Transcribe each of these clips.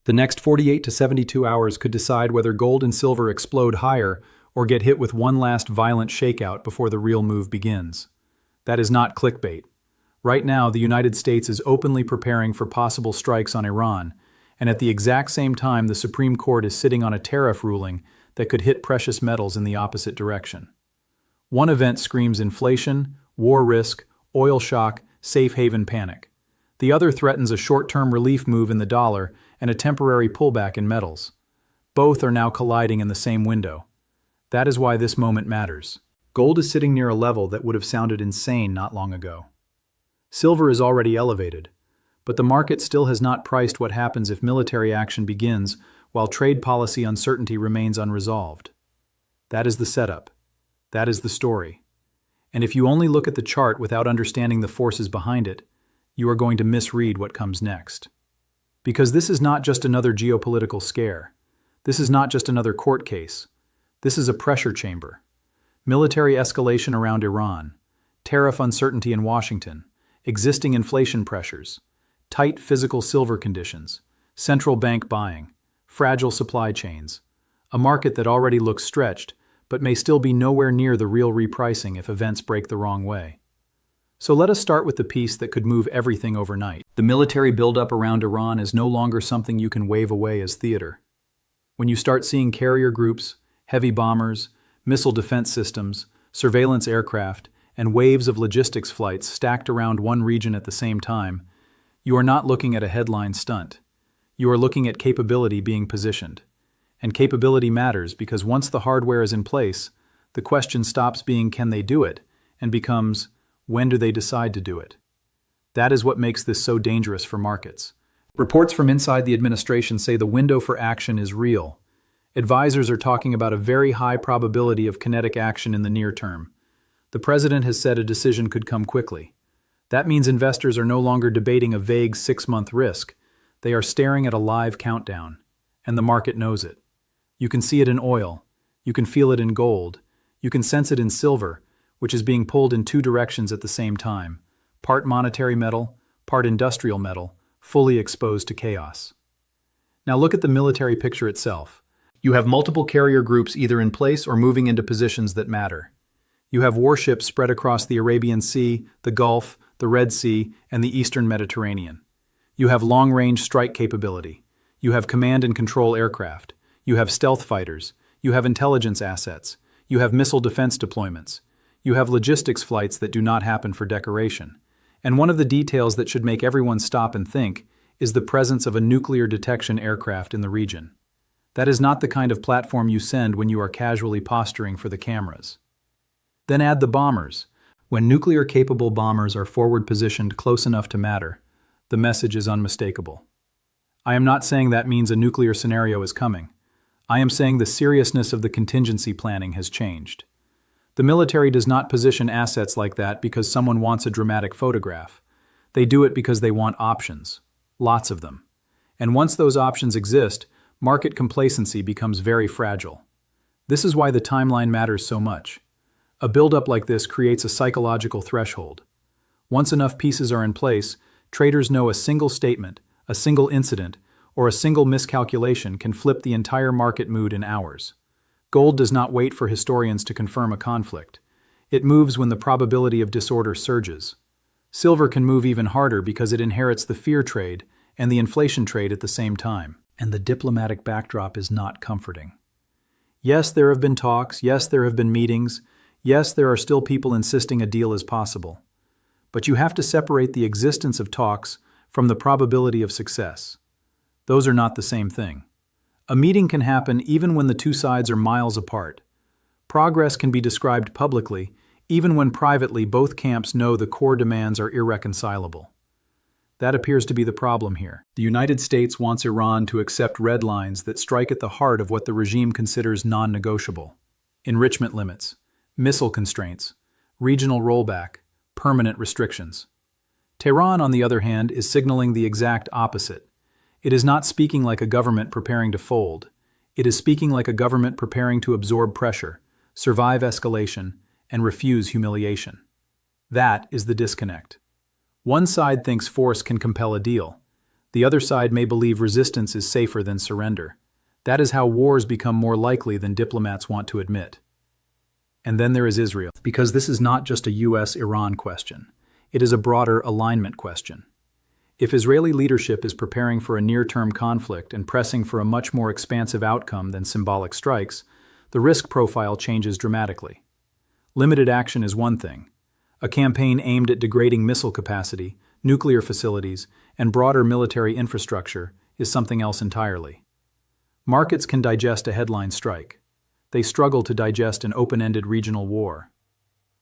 The next 48 to 72 hours could decide whether gold and silver explode higher or get hit with one last violent shakeout before the real move begins. That is not clickbait. Right now, the United States is openly preparing for possible strikes on Iran, and at the exact same time, the Supreme Court is sitting on a tariff ruling that could hit precious metals in the opposite direction. One event screams inflation, war risk, oil shock, safe haven panic. The other threatens a short-term relief move in the dollar and a temporary pullback in metals. Both are now colliding in the same window. That is why this moment matters. Gold is sitting near a level that would have sounded insane not long ago. Silver is already elevated, but the market still has not priced what happens if military action begins while trade policy uncertainty remains unresolved. That is the setup. That is the story. And if you only look at the chart without understanding the forces behind it, you are going to misread what comes next. Because this is not just another geopolitical scare. This is not just another court case. This is a pressure chamber. Military escalation around Iran, tariff uncertainty in Washington, existing inflation pressures, tight physical silver conditions, central bank buying, fragile supply chains, a market that already looks stretched but may still be nowhere near the real repricing if events break the wrong way. So let us start with the piece that could move everything overnight. The military buildup around Iran is no longer something you can wave away as theater. When you start seeing carrier groups, heavy bombers, missile defense systems, surveillance aircraft, and waves of logistics flights stacked around one region at the same time, you are not looking at a headline stunt. You are looking at capability being positioned. And capability matters because once the hardware is in place, the question stops being can they do it and becomes when do they decide to do it? That is what makes this so dangerous for markets. Reports from inside the administration say the window for action is real. Advisors are talking about a very high probability of kinetic action in the near term. The president has said a decision could come quickly. That means investors are no longer debating a vague 6-month risk. They are staring at a live countdown, and the market knows it. You can see it in oil. You can feel it in gold. You can sense it in silver, which is being pulled in two directions at the same time, part monetary metal, part industrial metal, fully exposed to chaos. Now look at the military picture itself. You have multiple carrier groups either in place or moving into positions that matter. You have warships spread across the Arabian Sea, the Gulf, the Red Sea, and the Eastern Mediterranean. You have long-range strike capability. You have command and control aircraft. You have stealth fighters. You have intelligence assets. You have missile defense deployments. You have logistics flights that do not happen for decoration. And one of the details that should make everyone stop and think is the presence of a nuclear detection aircraft in the region. That is not the kind of platform you send when you are casually posturing for the cameras. Then add the bombers. When nuclear-capable bombers are forward-positioned close enough to matter, the message is unmistakable. I am not saying that means a nuclear scenario is coming. I am saying the seriousness of the contingency planning has changed. The military does not position assets like that because someone wants a dramatic photograph. They do it because they want options. Lots of them. And once those options exist, market complacency becomes very fragile. This is why the timeline matters so much. A buildup like this creates a psychological threshold. Once enough pieces are in place, traders know a single statement, a single incident, or a single miscalculation can flip the entire market mood in hours. Gold does not wait for historians to confirm a conflict. It moves when the probability of disorder surges. Silver can move even harder because it inherits the fear trade and the inflation trade at the same time. And the diplomatic backdrop is not comforting. Yes, there have been talks. Yes, there have been meetings. Yes, there are still people insisting a deal is possible. But you have to separate the existence of talks from the probability of success. Those are not the same thing. A meeting can happen even when the two sides are miles apart. Progress can be described publicly, even when privately both camps know the core demands are irreconcilable. That appears to be the problem here. The United States wants Iran to accept red lines that strike at the heart of what the regime considers non-negotiable. Enrichment limits, missile constraints, regional rollback, permanent restrictions. Tehran, on the other hand, is signaling the exact opposite. It is not speaking like a government preparing to fold. It is speaking like a government preparing to absorb pressure, survive escalation, and refuse humiliation. That is the disconnect. One side thinks force can compel a deal. The other side may believe resistance is safer than surrender. That is how wars become more likely than diplomats want to admit. And then there is Israel, because this is not just a US-Iran question. It is a broader alignment question. If Israeli leadership is preparing for a near-term conflict and pressing for a much more expansive outcome than symbolic strikes, the risk profile changes dramatically. Limited action is one thing. A campaign aimed at degrading missile capacity, nuclear facilities, and broader military infrastructure is something else entirely. Markets can digest a headline strike. They struggle to digest an open-ended regional war.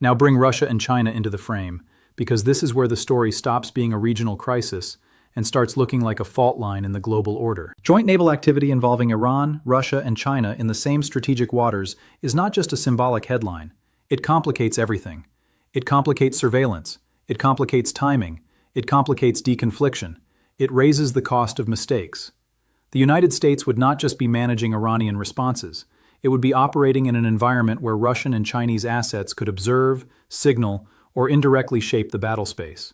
Now bring Russia and China into the frame, because this is where the story stops being a regional crisis and starts looking like a fault line in the global order. Joint naval activity involving Iran, Russia, and China in the same strategic waters is not just a symbolic headline. It complicates everything. It complicates surveillance. It complicates timing. It complicates deconfliction. It raises the cost of mistakes. The United States would not just be managing Iranian responses. It would be operating in an environment where Russian and Chinese assets could observe, signal, or indirectly shape the battle space.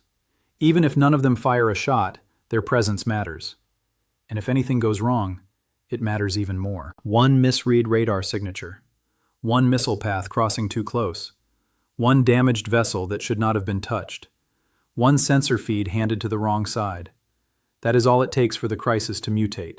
Even if none of them fire a shot, their presence matters. And if anything goes wrong, it matters even more. One misread radar signature. One missile path crossing too close. One damaged vessel that should not have been touched. One sensor feed handed to the wrong side. That is all it takes for the crisis to mutate.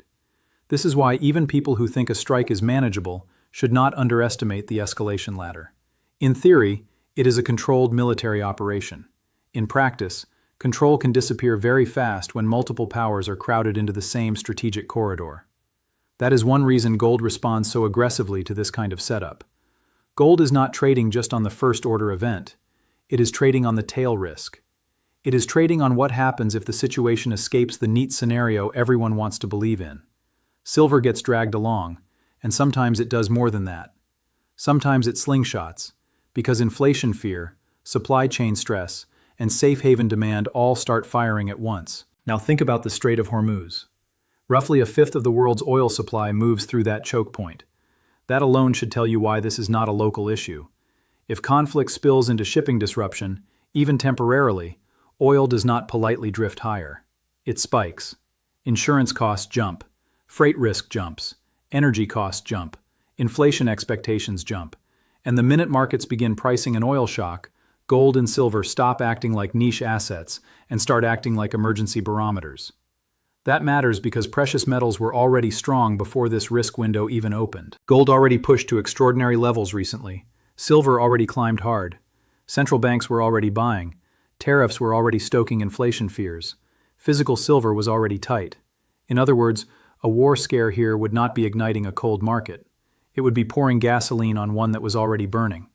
This is why even people who think a strike is manageable should not underestimate the escalation ladder. In theory, it is a controlled military operation. In practice, control can disappear very fast when multiple powers are crowded into the same strategic corridor. That is one reason gold responds so aggressively to this kind of setup. Gold is not trading just on the first-order event. It is trading on the tail risk. It is trading on what happens if the situation escapes the neat scenario everyone wants to believe in. Silver gets dragged along, and sometimes it does more than that. Sometimes it slingshots, because inflation fear, supply chain stress, and safe haven demand all start firing at once. Now think about the Strait of Hormuz. Roughly a fifth of the world's oil supply moves through that choke point. That alone should tell you why this is not a local issue. If conflict spills into shipping disruption, even temporarily, oil does not politely drift higher. It spikes. Insurance costs jump. Freight risk jumps. Energy costs jump. Inflation expectations jump. And the minute markets begin pricing an oil shock, gold and silver stop acting like niche assets and start acting like emergency barometers. That matters because precious metals were already strong before this risk window even opened. Gold already pushed to extraordinary levels recently. Silver already climbed hard. Central banks were already buying. Tariffs were already stoking inflation fears. Physical silver was already tight. In other words, a war scare here would not be igniting a cold market. It would be pouring gasoline on one that was already burning.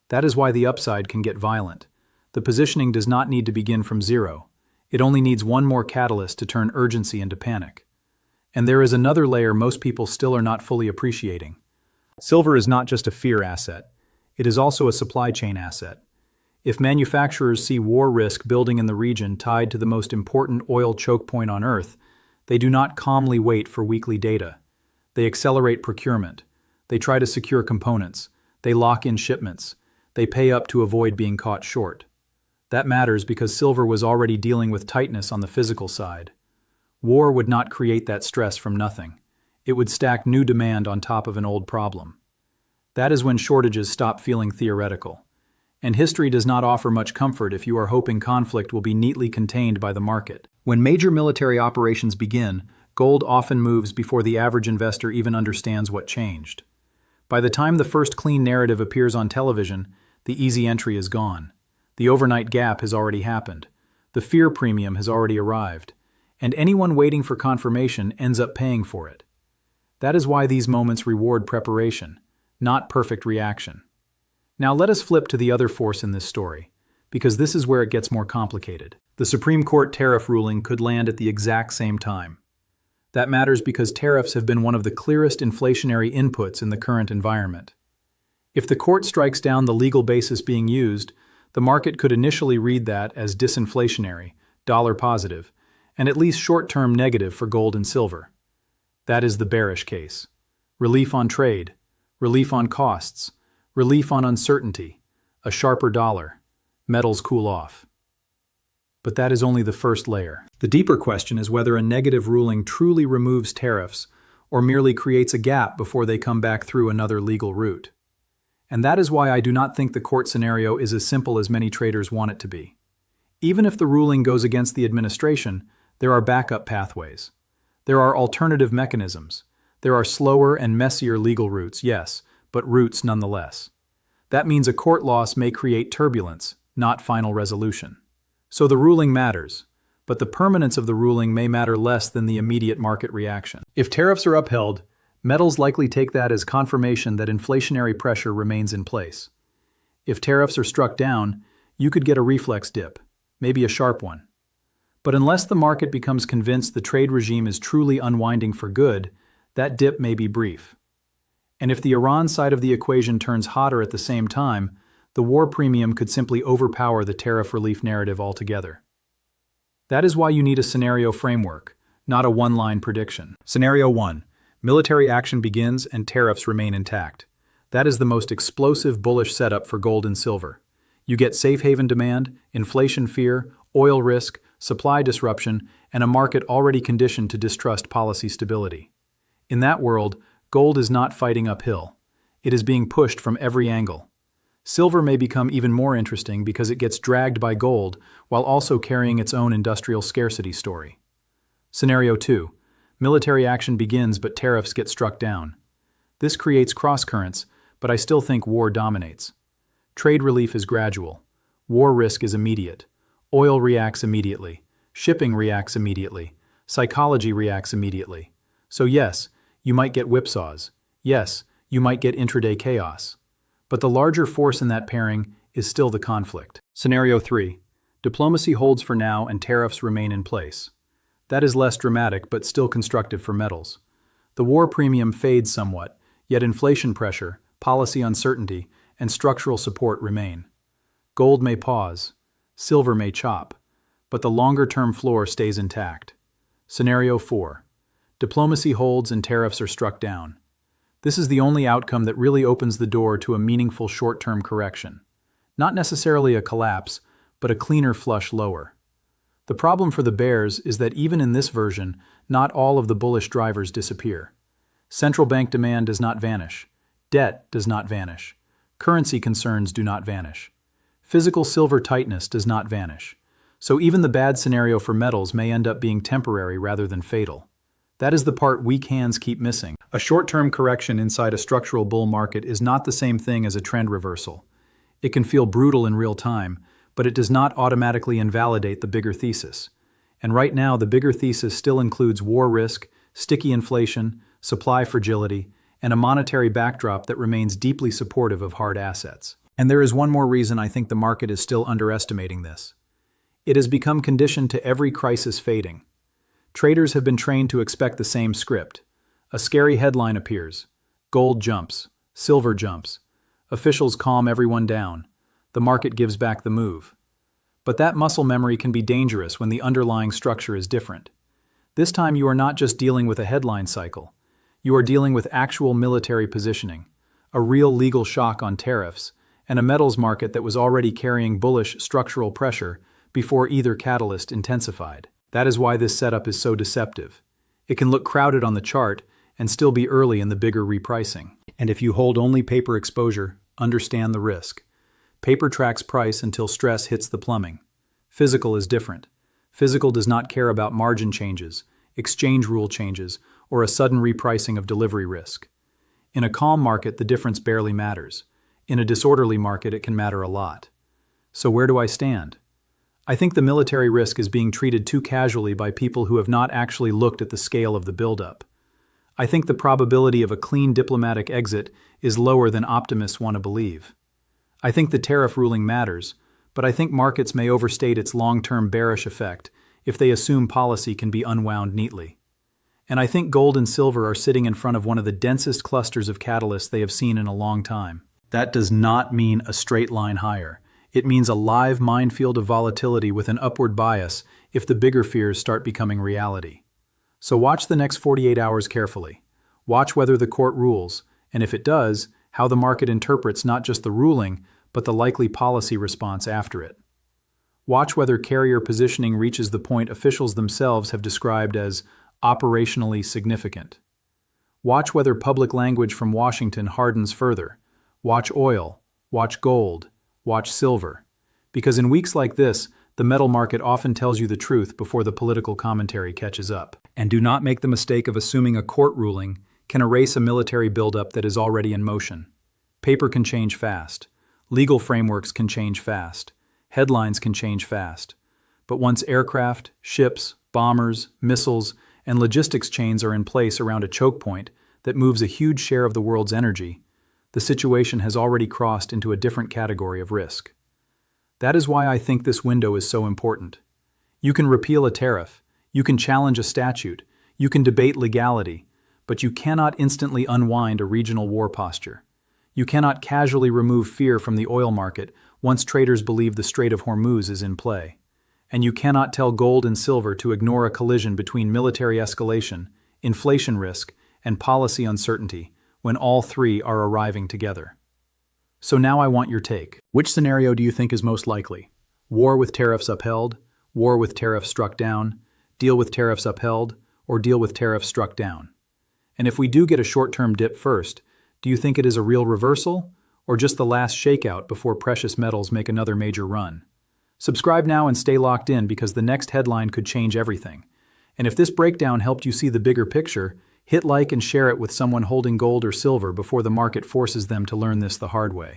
That is why the upside can get violent. The positioning does not need to begin from zero. It only needs one more catalyst to turn urgency into panic. And there is another layer most people still are not fully appreciating. Silver is not just a fear asset. It is also a supply chain asset. If manufacturers see war risk building in the region tied to the most important oil choke point on Earth, they do not calmly wait for weekly data. They accelerate procurement. They try to secure components. They lock in shipments. They pay up to avoid being caught short. That matters because silver was already dealing with tightness on the physical side. War would not create that stress from nothing. It would stack new demand on top of an old problem. That is when shortages stop feeling theoretical. And history does not offer much comfort if you are hoping conflict will be neatly contained by the market. When major military operations begin, gold often moves before the average investor even understands what changed. By the time the first clean narrative appears on television, the easy entry is gone. The overnight gap has already happened. The fear premium has already arrived. And anyone waiting for confirmation ends up paying for it. That is why these moments reward preparation, not perfect reaction. Now let us flip to the other force in this story, because this is where it gets more complicated. The Supreme Court tariff ruling could land at the exact same time. That matters because tariffs have been one of the clearest inflationary inputs in the current environment. If the court strikes down the legal basis being used, the market could initially read that as disinflationary, dollar positive, and at least short-term negative for gold and silver. That is the bearish case. Relief on trade, relief on costs, relief on uncertainty, a sharper dollar, metals cool off. But that is only the first layer. The deeper question is whether a negative ruling truly removes tariffs or merely creates a gap before they come back through another legal route. And that is why I do not think the court scenario is as simple as many traders want it to be. Even if the ruling goes against the administration, there are backup pathways. There are alternative mechanisms. There are slower and messier legal routes, yes, but routes nonetheless. That means a court loss may create turbulence, not final resolution. So the ruling matters, but the permanence of the ruling may matter less than the immediate market reaction. If tariffs are upheld, metals likely take that as confirmation that inflationary pressure remains in place. If tariffs are struck down, you could get a reflex dip, maybe a sharp one. But unless the market becomes convinced the trade regime is truly unwinding for good, that dip may be brief. And if the Iran side of the equation turns hotter at the same time, the war premium could simply overpower the tariff relief narrative altogether. That is why you need a scenario framework, not a one-line prediction. Scenario 1. Military action begins and tariffs remain intact. That is the most explosive bullish setup for gold and silver. You get safe haven demand, inflation fear, oil risk, supply disruption, and a market already conditioned to distrust policy stability. In that world, gold is not fighting uphill. It is being pushed from every angle. Silver may become even more interesting because it gets dragged by gold while also carrying its own industrial scarcity story. Scenario 2. Military action begins but tariffs get struck down. This creates cross-currents, but I still think war dominates. Trade relief is gradual. War risk is immediate. Oil reacts immediately. Shipping reacts immediately. Psychology reacts immediately. So yes, you might get whipsaws. Yes, you might get intraday chaos. But the larger force in that pairing is still the conflict. Scenario 3. Diplomacy holds for now and tariffs remain in place. That is less dramatic but still constructive for metals. The war premium fades somewhat, yet inflation pressure, policy uncertainty, and structural support remain. Gold may pause, silver may chop, but the longer-term floor stays intact. Scenario 4. Diplomacy holds and tariffs are struck down. This is the only outcome that really opens the door to a meaningful short-term correction. Not necessarily a collapse, but a cleaner flush lower. The problem for the bears is that even in this version, not all of the bullish drivers disappear. Central bank demand does not vanish. Debt does not vanish. Currency concerns do not vanish. Physical silver tightness does not vanish. So even the bad scenario for metals may end up being temporary rather than fatal. That is the part weak hands keep missing. A short-term correction inside a structural bull market is not the same thing as a trend reversal. It can feel brutal in real time, but it does not automatically invalidate the bigger thesis. And right now, the bigger thesis still includes war risk, sticky inflation, supply fragility, and a monetary backdrop that remains deeply supportive of hard assets. And there is one more reason I think the market is still underestimating this. It has become conditioned to every crisis fading. Traders have been trained to expect the same script. A scary headline appears. Gold jumps. Silver jumps. Officials calm everyone down. The market gives back the move. But that muscle memory can be dangerous when the underlying structure is different. This time you are not just dealing with a headline cycle. You are dealing with actual military positioning, a real legal shock on tariffs, and a metals market that was already carrying bullish structural pressure before either catalyst intensified. That is why this setup is so deceptive. It can look crowded on the chart and still be early in the bigger repricing. And if you hold only paper exposure, understand the risk. Paper tracks price until stress hits the plumbing. Physical is different. Physical does not care about margin changes, exchange rule changes, or a sudden repricing of delivery risk. In a calm market, the difference barely matters. In a disorderly market, it can matter a lot. So where do I stand? I think the military risk is being treated too casually by people who have not actually looked at the scale of the buildup. I think the probability of a clean diplomatic exit is lower than optimists want to believe. I think the tariff ruling matters, but I think markets may overstate its long-term bearish effect if they assume policy can be unwound neatly. And I think gold and silver are sitting in front of one of the densest clusters of catalysts they have seen in a long time. That does not mean a straight line higher. It means a live minefield of volatility with an upward bias if the bigger fears start becoming reality. So watch the next 48 hours carefully. Watch whether the court rules, and if it does, how the market interprets not just the ruling, but the likely policy response after it. Watch whether carrier positioning reaches the point officials themselves have described as operationally significant. Watch whether public language from Washington hardens further. Watch oil, watch gold, watch silver. Because in weeks like this, the metal market often tells you the truth before the political commentary catches up. And do not make the mistake of assuming a court ruling can erase a military buildup that is already in motion. Paper can change fast. Legal frameworks can change fast. Headlines can change fast. But once aircraft, ships, bombers, missiles, and logistics chains are in place around a choke point that moves a huge share of the world's energy, the situation has already crossed into a different category of risk. That is why I think this window is so important. You can repeal a tariff, you can challenge a statute, you can debate legality, but you cannot instantly unwind a regional war posture. You cannot casually remove fear from the oil market once traders believe the Strait of Hormuz is in play. And you cannot tell gold and silver to ignore a collision between military escalation, inflation risk, and policy uncertainty when all three are arriving together. So now I want your take. Which scenario do you think is most likely? War with tariffs upheld, war with tariffs struck down, deal with tariffs upheld, or deal with tariffs struck down? And if we do get a short-term dip first, do you think it is a real reversal, or just the last shakeout before precious metals make another major run? Subscribe now and stay locked in because the next headline could change everything. And if this breakdown helped you see the bigger picture, hit like and share it with someone holding gold or silver before the market forces them to learn this the hard way.